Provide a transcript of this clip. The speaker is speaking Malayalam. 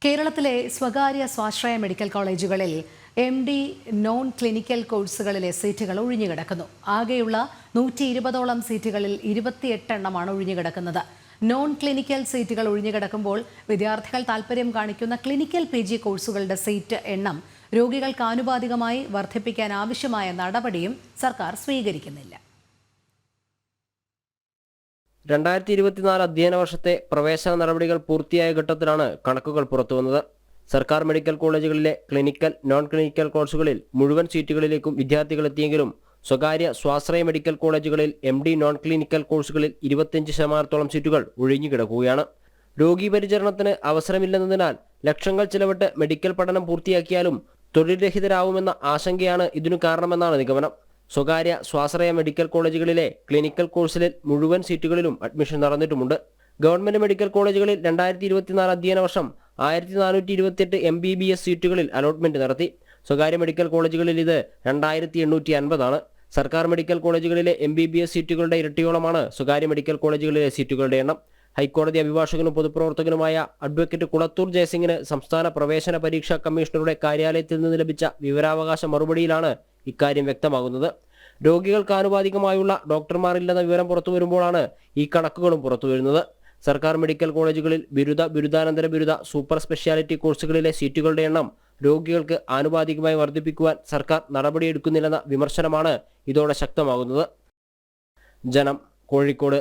കേരളത്തിലെ സ്വകാര്യ സ്വാശ്രയ മെഡിക്കൽ കോളേജുകളിൽ MD നോൺ ക്ലിനിക്കൽ കോഴ്സുകളിലെ സീറ്റുകൾ ഒഴിഞ്ഞുകിടക്കുന്നു. ആകെയുള്ള 120ഓളം സീറ്റുകളിൽ 28 എണ്ണമാണ് ഒഴിഞ്ഞുകിടക്കുന്നത്. നോൺ ക്ലിനിക്കൽ സീറ്റുകൾ ഒഴിഞ്ഞുകിടക്കുമ്പോൾ വിദ്യാർത്ഥികൾ താൽപ്പര്യം കാണിക്കുന്ന ക്ലിനിക്കൽ PG കോഴ്സുകളുടെ സീറ്റ് എണ്ണം രോഗികൾക്ക് ആനുപാതികമായി വർദ്ധിപ്പിക്കാൻ ആവശ്യമായ നടപടിയും സർക്കാർ സ്വീകരിക്കുന്നില്ല. 2024 അധ്യയന വർഷത്തെ പ്രവേശന നടപടികൾ പൂർത്തിയായ ഘട്ടത്തിലാണ് കണക്കുകൾ പുറത്തുവന്നത്. സർക്കാർ മെഡിക്കൽ കോളേജുകളിലെ ക്ലിനിക്കൽ, നോൺ ക്ലിനിക്കൽ കോഴ്സുകളിൽ മുഴുവൻ സീറ്റുകളിലേക്കും വിദ്യാർത്ഥികൾ എത്തിയെങ്കിലും സ്വകാര്യ സ്വാശ്രയ മെഡിക്കൽ കോളേജുകളിൽ MD നോൺ ക്ലിനിക്കൽ കോഴ്സുകളിൽ 25% സീറ്റുകൾ ഒഴിഞ്ഞുകിടക്കുകയാണ്. രോഗീ പരിചരണത്തിന് അവസരമില്ലെന്നതിനാൽ ലക്ഷങ്ങൾ ചിലവിട്ട് മെഡിക്കൽ പഠനം പൂർത്തിയാക്കിയാലും തൊഴിൽ രഹിതരാവുമെന്ന ആശങ്കയാണ് ഇതിനു കാരണമെന്നാണ് നിഗമനം. സ്വകാര്യ സ്വാശ്രയ മെഡിക്കൽ കോളേജുകളിലെ ക്ലിനിക്കൽ കോഴ്സിൽ മുഴുവൻ സീറ്റുകളിലും അഡ്മിഷൻ നടന്നിട്ടുമുണ്ട്. ഗവൺമെന്റ് മെഡിക്കൽ കോളേജുകളിൽ 2024 അധ്യയന വർഷം 1428 MBBS സീറ്റുകളിൽ അലോട്ട്മെന്റ് നടത്തി. സ്വകാര്യ മെഡിക്കൽ കോളേജുകളിൽ ഇത് 2850 ആണ്. സർക്കാർ മെഡിക്കൽ കോളേജുകളിലെ MBBS സീറ്റുകളുടെ ഇരട്ടിയോളമാണ് സ്വകാര്യ മെഡിക്കൽ കോളേജുകളിലെ സീറ്റുകളുടെ എണ്ണം. ഹൈക്കോടതി അഭിഭാഷകനും പൊതുപ്രവർത്തകനുമായ അഡ്വക്കേറ്റ് കുളത്തൂർ ജയസിംഗിന് സംസ്ഥാന പ്രവേശന പരീക്ഷാ കമ്മീഷണറുടെ കാര്യാലയത്തിൽ നിന്ന് ലഭിച്ച വിവരാവകാശ മറുപടിയിലാണ് ഇക്കാര്യം വ്യക്തമാകുന്നത്. രോഗികൾക്ക് ആനുപാതികമായുള്ള ഡോക്ടർമാരില്ലെന്ന വിവരം പുറത്തുവരുമ്പോഴാണ് ഈ കണക്കുകളും പുറത്തുവരുന്നത്. സർക്കാർ മെഡിക്കൽ കോളേജുകളിൽ ബിരുദ, ബിരുദാനന്തര ബിരുദ, സൂപ്പർ സ്പെഷ്യാലിറ്റി കോഴ്സുകളിലെ സീറ്റുകളുടെ എണ്ണം രോഗികൾക്ക് ആനുപാതികമായി വർദ്ധിപ്പിക്കുവാൻ സർക്കാർ നടപടിയെടുക്കുന്നില്ലെന്ന വിമർശനമാണ് ഇതോടെ ശക്തമാകുന്നത്. ജനം, കോഴിക്കോട്.